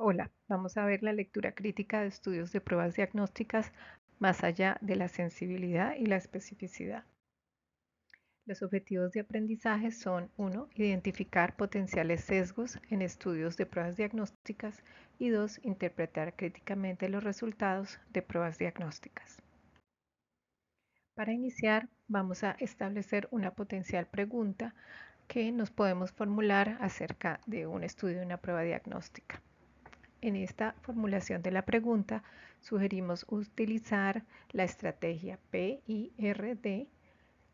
Hola, vamos a ver la lectura crítica de estudios de pruebas diagnósticas más allá de la sensibilidad y la especificidad. Los objetivos de aprendizaje son 1. Identificar potenciales sesgos en estudios de pruebas diagnósticas y 2. Interpretar críticamente los resultados de pruebas diagnósticas. Para iniciar, vamos a establecer una potencial pregunta que nos podemos formular acerca de un estudio de una prueba diagnóstica. En esta formulación de la pregunta, sugerimos utilizar la estrategia PIRD,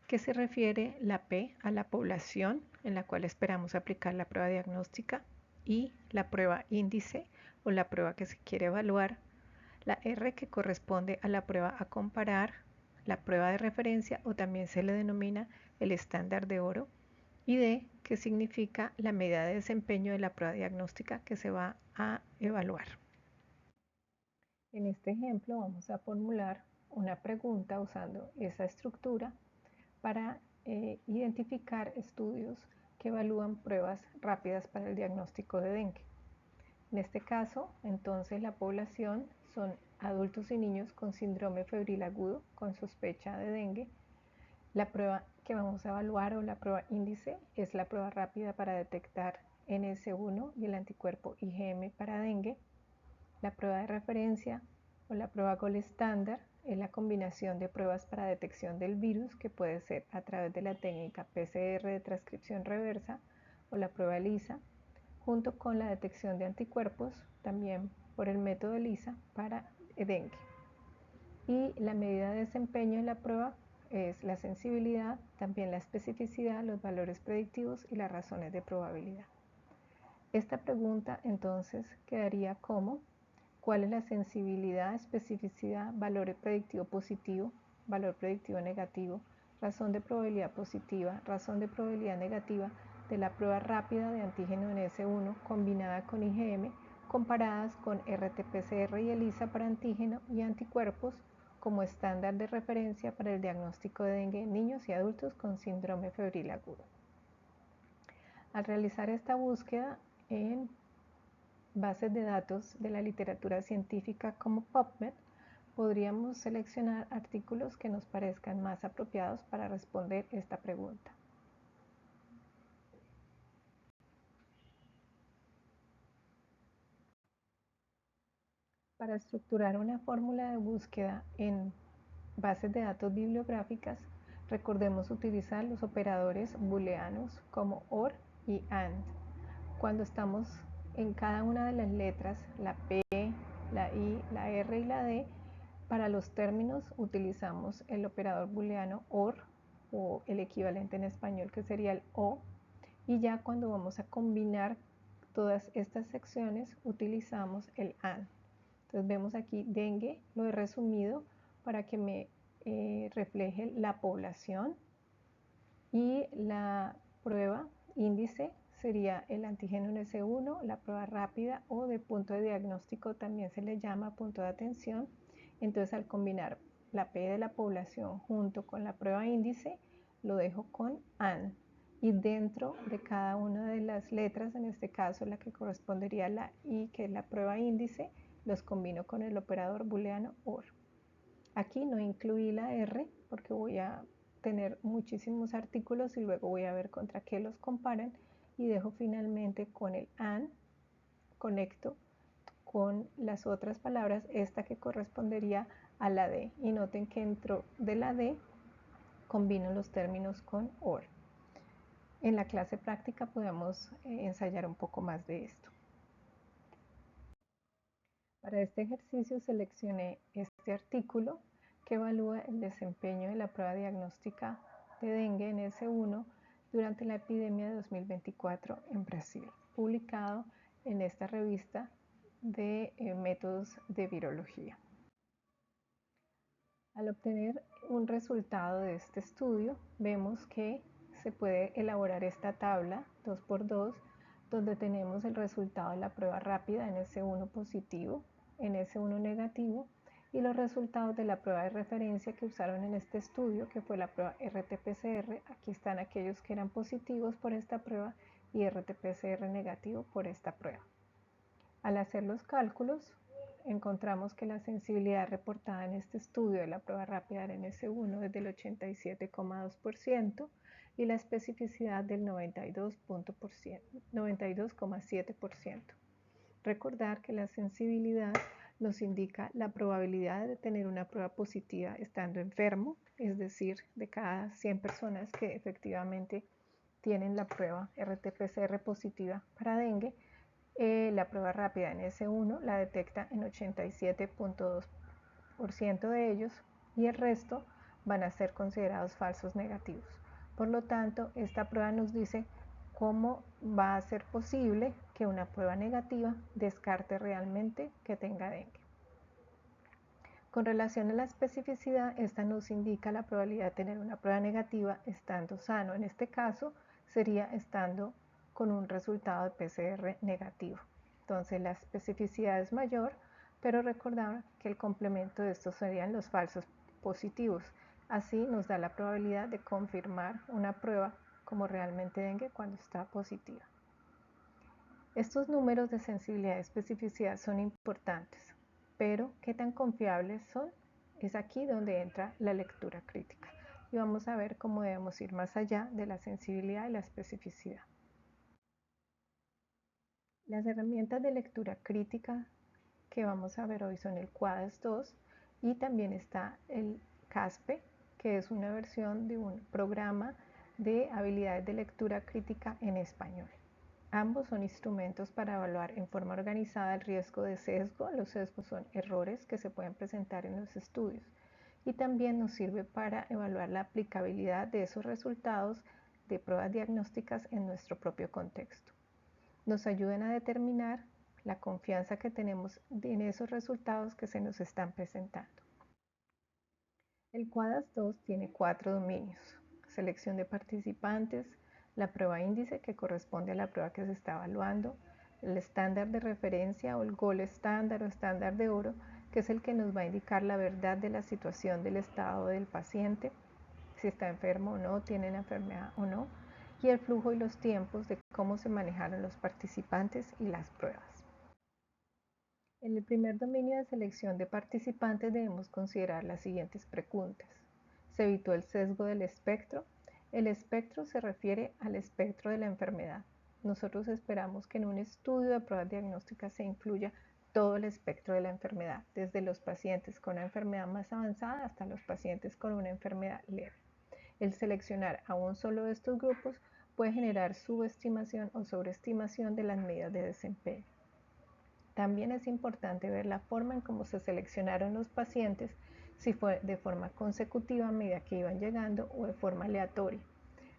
que se refiere la P a la población en la cual esperamos aplicar la prueba diagnóstica, y la prueba índice o la prueba que se quiere evaluar, la R que corresponde a la prueba a comparar, la prueba de referencia o también se le denomina el estándar de oro, y D que significa la medida de desempeño de la prueba diagnóstica que se va a evaluar. En este ejemplo vamos a formular una pregunta usando esa estructura para identificar estudios que evalúan pruebas rápidas para el diagnóstico de dengue. En este caso, entonces la población son adultos y niños con síndrome febril agudo con sospecha de dengue. La prueba que vamos a evaluar o la prueba índice es la prueba rápida para detectar NS1 y el anticuerpo IgM para dengue. La prueba de referencia o la prueba Gold Standard es la combinación de pruebas para detección del virus, que puede ser a través de la técnica PCR de transcripción reversa o la prueba ELISA, junto con la detección de anticuerpos, también por el método ELISA para dengue. Y la medida de desempeño de la prueba es la sensibilidad, también la especificidad, los valores predictivos y las razones de probabilidad. Esta pregunta entonces quedaría como: ¿cuál es la sensibilidad, especificidad, valor predictivo positivo, valor predictivo negativo, razón de probabilidad positiva, razón de probabilidad negativa de la prueba rápida de antígeno NS1 combinada con IgM, comparadas con RT-PCR y ELISA para antígeno y anticuerpos como estándar de referencia para el diagnóstico de dengue en niños y adultos con síndrome febril agudo? Al realizar esta búsqueda en bases de datos de la literatura científica como PubMed, podríamos seleccionar artículos que nos parezcan más apropiados para responder esta pregunta. Para estructurar una fórmula de búsqueda en bases de datos bibliográficas, recordemos utilizar los operadores booleanos como OR y AND. Cuando estamos en cada una de las letras, la P, la I, la R y la D, para los términos utilizamos el operador booleano OR, o el equivalente en español que sería el O, y ya cuando vamos a combinar todas estas secciones utilizamos el AND. Entonces vemos aquí dengue, lo he resumido para que me refleje la población, y la prueba índice sería el antígeno NS1, la prueba rápida o de punto de diagnóstico, también se le llama punto de atención. Entonces al combinar la P de la población junto con la prueba índice, lo dejo con AN, y dentro de cada una de las letras, en este caso la que correspondería a la I, que es la prueba índice, los combino con el operador booleano OR. Aquí no incluí la R porque voy a tener muchísimos artículos y luego voy a ver contra qué los comparan, y dejo finalmente con el AND, conecto con las otras palabras esta que correspondería a la D, y noten que dentro de la D combino los términos con OR. En la clase práctica podemos ensayar un poco más de esto. Para este ejercicio seleccioné este artículo que evalúa el desempeño de la prueba diagnóstica de dengue en NS1 durante la epidemia de 2024 en Brasil, publicado en esta revista de métodos de virología. Al obtener un resultado de este estudio, vemos que se puede elaborar esta tabla 2x2, donde tenemos el resultado de la prueba rápida NS1 positivo, NS1 negativo, y los resultados de la prueba de referencia que usaron en este estudio, que fue la prueba RT-PCR. Aquí están aquellos que eran positivos por esta prueba y RT-PCR negativo por esta prueba. Al hacer los cálculos, encontramos que la sensibilidad reportada en este estudio de la prueba rápida del NS1 es del 87,2% y la especificidad del 92,7%. Recordar que la sensibilidad nos indica la probabilidad de tener una prueba positiva estando enfermo, es decir, de cada 100 personas que efectivamente tienen la prueba RT-PCR positiva para dengue, la prueba rápida en S1 la detecta en 87,2% de ellos y el resto van a ser considerados falsos negativos. Por lo tanto, esta prueba nos dice cómo va a ser posible que una prueba negativa descarte realmente que tenga dengue. Con relación a la especificidad, esta nos indica la probabilidad de tener una prueba negativa estando sano. En este caso, sería estando con un resultado de PCR negativo. Entonces, la especificidad es mayor, pero recordar que el complemento de estos serían los falsos positivos. Así nos da la probabilidad de confirmar una prueba como realmente dengue cuando está positiva. Estos números de sensibilidad y especificidad son importantes, pero ¿qué tan confiables son? Es aquí donde entra la lectura crítica y vamos a ver cómo debemos ir más allá de la sensibilidad y la especificidad. Las herramientas de lectura crítica que vamos a ver hoy son el QUADAS-2 y también está el CASPE, que es una versión de un programa de habilidades de lectura crítica en español. Ambos son instrumentos para evaluar en forma organizada el riesgo de sesgo. Los sesgos son errores que se pueden presentar en los estudios y también nos sirve para evaluar la aplicabilidad de esos resultados de pruebas diagnósticas en nuestro propio contexto. Nos ayudan a determinar la confianza que tenemos en esos resultados que se nos están presentando. El QUADAS-2 tiene 4 dominios: selección de participantes, la prueba índice que corresponde a la prueba que se está evaluando, el estándar de referencia o el gold estándar o estándar de oro, que es el que nos va a indicar la verdad de la situación del estado del paciente, si está enfermo o no, tiene la enfermedad o no, y el flujo y los tiempos de cómo se manejaron los participantes y las pruebas. En el primer dominio de selección de participantes debemos considerar las siguientes preguntas. ¿Se evitó el sesgo del espectro? El espectro se refiere al espectro de la enfermedad. Nosotros esperamos que en un estudio de pruebas diagnósticas se incluya todo el espectro de la enfermedad, desde los pacientes con una enfermedad más avanzada hasta los pacientes con una enfermedad leve. El seleccionar a un solo de estos grupos puede generar subestimación o sobreestimación de las medidas de desempeño. También es importante ver la forma en cómo se seleccionaron los pacientes, si fue de forma consecutiva a medida que iban llegando o de forma aleatoria.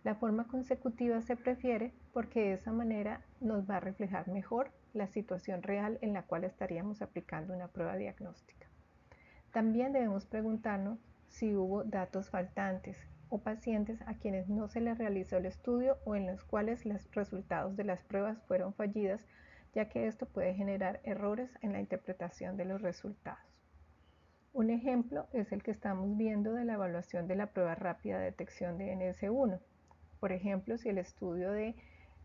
La forma consecutiva se prefiere porque de esa manera nos va a reflejar mejor la situación real en la cual estaríamos aplicando una prueba diagnóstica. También debemos preguntarnos si hubo datos faltantes o pacientes a quienes no se les realizó el estudio o en los cuales los resultados de las pruebas fueron fallidas, ya que esto puede generar errores en la interpretación de los resultados. Un ejemplo es el que estamos viendo de la evaluación de la prueba rápida de detección de NS1. Por ejemplo, si el estudio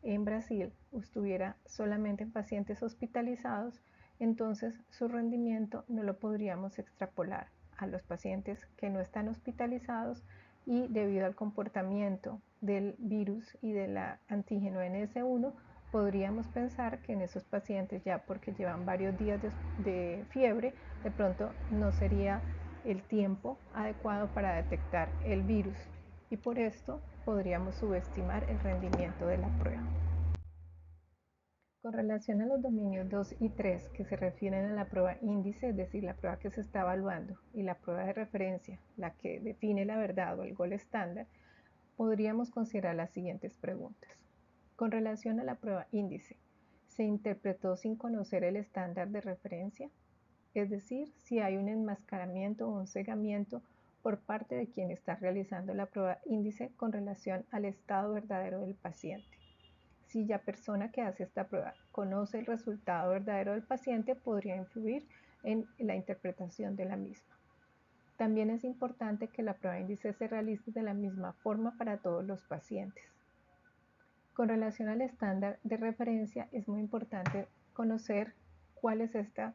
en Brasil estuviera solamente en pacientes hospitalizados, entonces su rendimiento no lo podríamos extrapolar a los pacientes que no están hospitalizados y debido al comportamiento del virus y del antígeno NS1, podríamos pensar que en esos pacientes, ya porque llevan varios días de fiebre, de pronto no sería el tiempo adecuado para detectar el virus y por esto podríamos subestimar el rendimiento de la prueba. Con relación a los dominios 2 y 3 que se refieren a la prueba índice, es decir, la prueba que se está evaluando, y la prueba de referencia, la que define la verdad o el gol estándar, podríamos considerar las siguientes preguntas. Con relación a la prueba índice, ¿se interpretó sin conocer el estándar de referencia? Es decir, si hay un enmascaramiento o un cegamiento por parte de quien está realizando la prueba índice con relación al estado verdadero del paciente. Si la persona que hace esta prueba conoce el resultado verdadero del paciente, podría influir en la interpretación de la misma. También es importante que la prueba índice se realice de la misma forma para todos los pacientes. Con relación al estándar de referencia, es muy importante conocer cuál es esta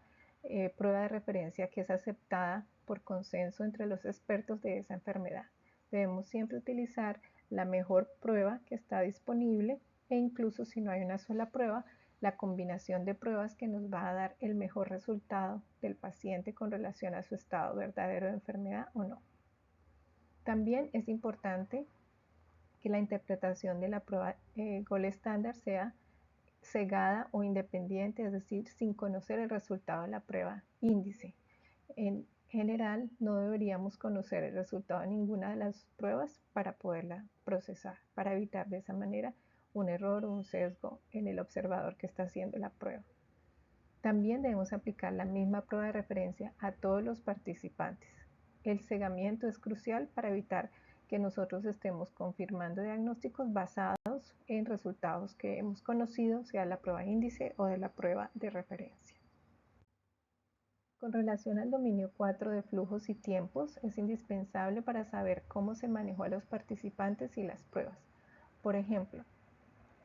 prueba de referencia que es aceptada por consenso entre los expertos de esa enfermedad. Debemos siempre utilizar la mejor prueba que está disponible e incluso si no hay una sola prueba, la combinación de pruebas que nos va a dar el mejor resultado del paciente con relación a su estado verdadero de enfermedad o no. También es importante que la interpretación de la prueba Gold Standard sea cegada o independiente, es decir, sin conocer el resultado de la prueba índice. En general, no deberíamos conocer el resultado de ninguna de las pruebas para poderla procesar, para evitar de esa manera un error o un sesgo en el observador que está haciendo la prueba. También debemos aplicar la misma prueba de referencia a todos los participantes. El cegamiento es crucial para evitar que nosotros estemos confirmando diagnósticos basados en resultados que hemos conocido, sea la prueba índice o de la prueba de referencia. Con relación al dominio 4 de flujos y tiempos, es indispensable para saber cómo se manejó a los participantes y las pruebas. Por ejemplo,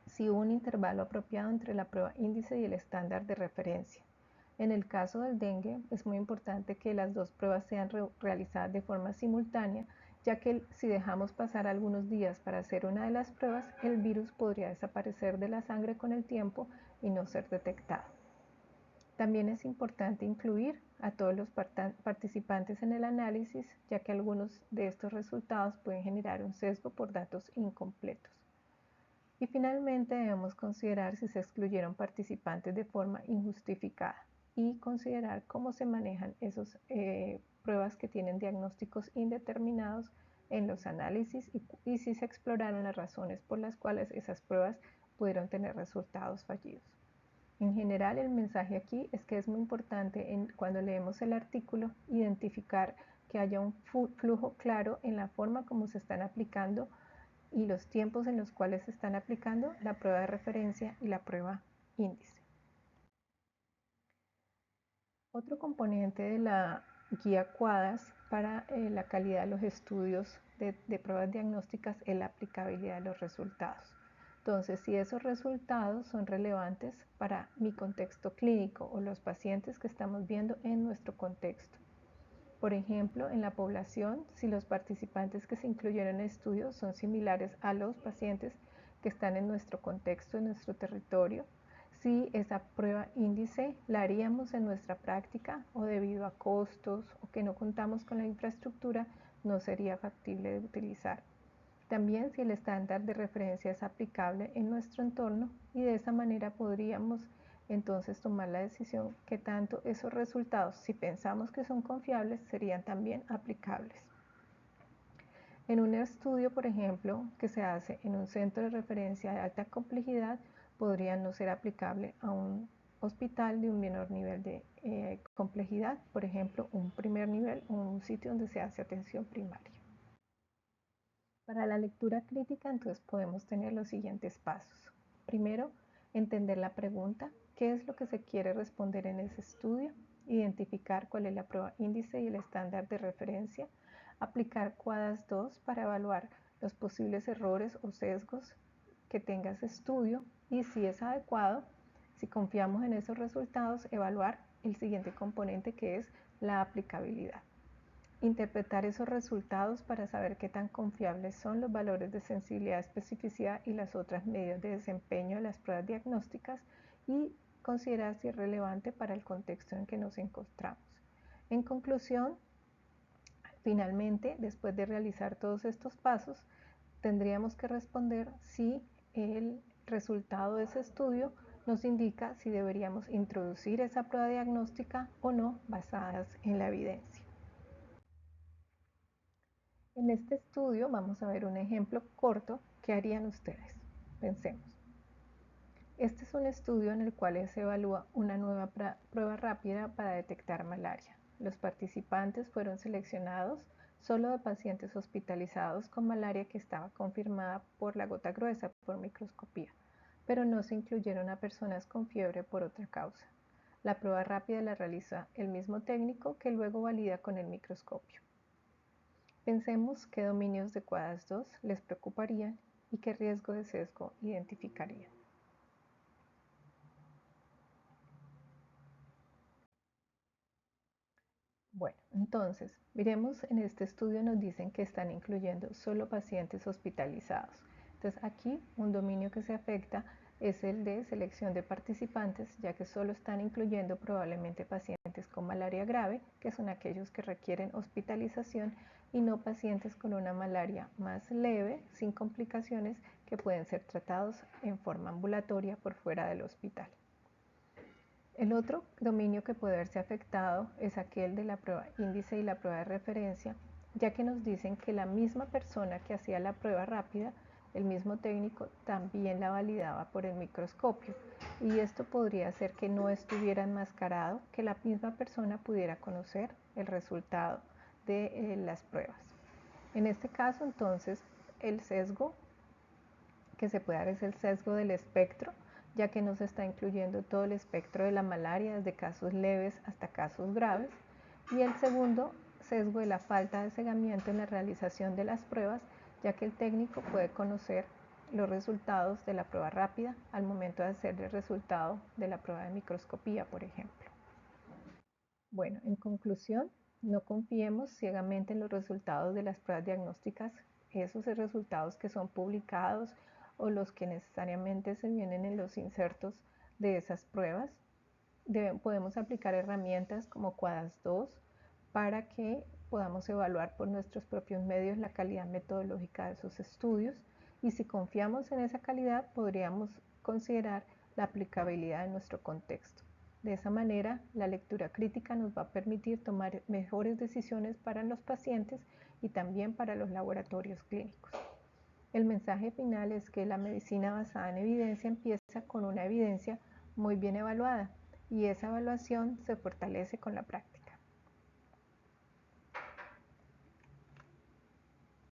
si hubo un intervalo apropiado entre la prueba índice y el estándar de referencia. En el caso del dengue, es muy importante que las dos pruebas sean realizadas de forma simultánea, ya que si dejamos pasar algunos días para hacer una de las pruebas, el virus podría desaparecer de la sangre con el tiempo y no ser detectado. También es importante incluir a todos los participantes en el análisis, ya que algunos de estos resultados pueden generar un sesgo por datos incompletos. Y finalmente debemos considerar si se excluyeron participantes de forma injustificada y considerar cómo se manejan esas pruebas que tienen diagnósticos indeterminados en los análisis y si se exploraron las razones por las cuales esas pruebas pudieron tener resultados fallidos. En general, el mensaje aquí es que es muy importante cuando leemos el artículo identificar que haya un flujo claro en la forma como se están aplicando y los tiempos en los cuales se están aplicando la prueba de referencia y la prueba índice. Otro componente de la guía QUADAS para la calidad de los estudios de pruebas diagnósticas es la aplicabilidad de los resultados. Entonces, si esos resultados son relevantes para mi contexto clínico o los pacientes que estamos viendo en nuestro contexto. Por ejemplo, en la población, si los participantes que se incluyeron en el estudio son similares a los pacientes que están en nuestro contexto, en nuestro territorio, si esa prueba índice la haríamos en nuestra práctica o debido a costos o que no contamos con la infraestructura, no sería factible de utilizar. También si el estándar de referencia es aplicable en nuestro entorno y de esa manera podríamos entonces tomar la decisión que tanto esos resultados, si pensamos que son confiables, serían también aplicables. En un estudio, por ejemplo, que se hace en un centro de referencia de alta complejidad, podría no ser aplicable a un hospital de un menor nivel de complejidad, por ejemplo, un primer nivel o un sitio donde se hace atención primaria. Para la lectura crítica, entonces podemos tener los siguientes pasos. Primero, entender la pregunta, qué es lo que se quiere responder en ese estudio, identificar cuál es la prueba índice y el estándar de referencia, aplicar QUADAS 2 para evaluar los posibles errores o sesgos que tenga ese estudio y si es adecuado, si confiamos en esos resultados, evaluar el siguiente componente que es la aplicabilidad. Interpretar esos resultados para saber qué tan confiables son los valores de sensibilidad, especificidad y las otras medidas de desempeño de las pruebas diagnósticas y considerar si es relevante para el contexto en que nos encontramos. En conclusión, finalmente, después de realizar todos estos pasos, tendríamos que responder si el resultado de ese estudio nos indica si deberíamos introducir esa prueba diagnóstica o no basadas en la evidencia. En este estudio vamos a ver un ejemplo corto que harían ustedes. Pensemos. Este es un estudio en el cual se evalúa una nueva prueba rápida para detectar malaria. Los participantes fueron seleccionados solo de pacientes hospitalizados con malaria que estaba confirmada por la gota gruesa por microscopía, pero no se incluyeron a personas con fiebre por otra causa. La prueba rápida la realiza el mismo técnico que luego valida con el microscopio. Pensemos qué dominios de QUADAS 2 les preocuparían y qué riesgo de sesgo identificarían. Bueno, entonces, miremos en este estudio nos dicen que están incluyendo solo pacientes hospitalizados. Entonces aquí un dominio que se afecta es el de selección de participantes, ya que solo están incluyendo probablemente pacientes con malaria grave, que son aquellos que requieren hospitalización, y no pacientes con una malaria más leve, sin complicaciones, que pueden ser tratados en forma ambulatoria por fuera del hospital. El otro dominio que puede verse afectado es aquel de la prueba índice y la prueba de referencia, ya que nos dicen que la misma persona que hacía la prueba rápida, el mismo técnico, también la validaba por el microscopio, y esto podría hacer que no estuviera enmascarado, que la misma persona pudiera conocer el resultado de las pruebas. En este caso, entonces, el sesgo que se puede dar es el sesgo del espectro, ya que no se está incluyendo todo el espectro de la malaria, desde casos leves hasta casos graves. Y el segundo sesgo de la falta de cegamiento en la realización de las pruebas, ya que el técnico puede conocer los resultados de la prueba rápida al momento de hacer el resultado de la prueba de microscopía, por ejemplo. Bueno, en conclusión, no confiemos ciegamente en los resultados de las pruebas diagnósticas, esos resultados que son publicados o los que necesariamente se vienen en los insertos de esas pruebas. Podemos aplicar herramientas como QuADAS2 para que podamos evaluar por nuestros propios medios la calidad metodológica de esos estudios, y si confiamos en esa calidad podríamos considerar la aplicabilidad en nuestro contexto. De esa manera, la lectura crítica nos va a permitir tomar mejores decisiones para los pacientes y también para los laboratorios clínicos. El mensaje final es que la medicina basada en evidencia empieza con una evidencia muy bien evaluada, y esa evaluación se fortalece con la práctica.